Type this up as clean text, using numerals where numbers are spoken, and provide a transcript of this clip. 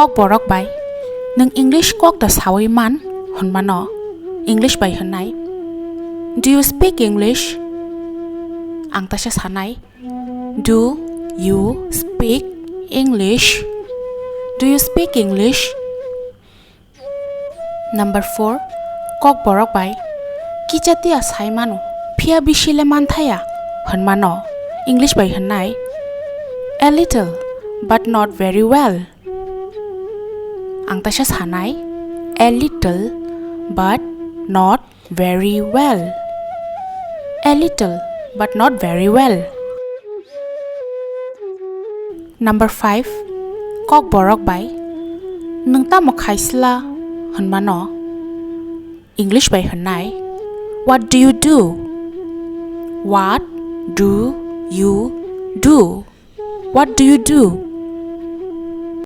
กบอรักใบนึง English กอกแต่สาวมันหันมาเนาะ English ใบหันไหน Do you speak English อังตาจะหันไหน Do you speak English Do you speak English Number 4 กอกบอรักใบกิจติอาศัยมันเพียบิชิเลมันไทยหันมาเนาะ English ใบหันไหน A little but not very well อังตาชะหาไหน A little but not very well A little but not very well Number 5 กอกบอรักใบนึงตามกไข่สละหันมาเนาะ English ใบหันไหน What do you do What do you do What do you do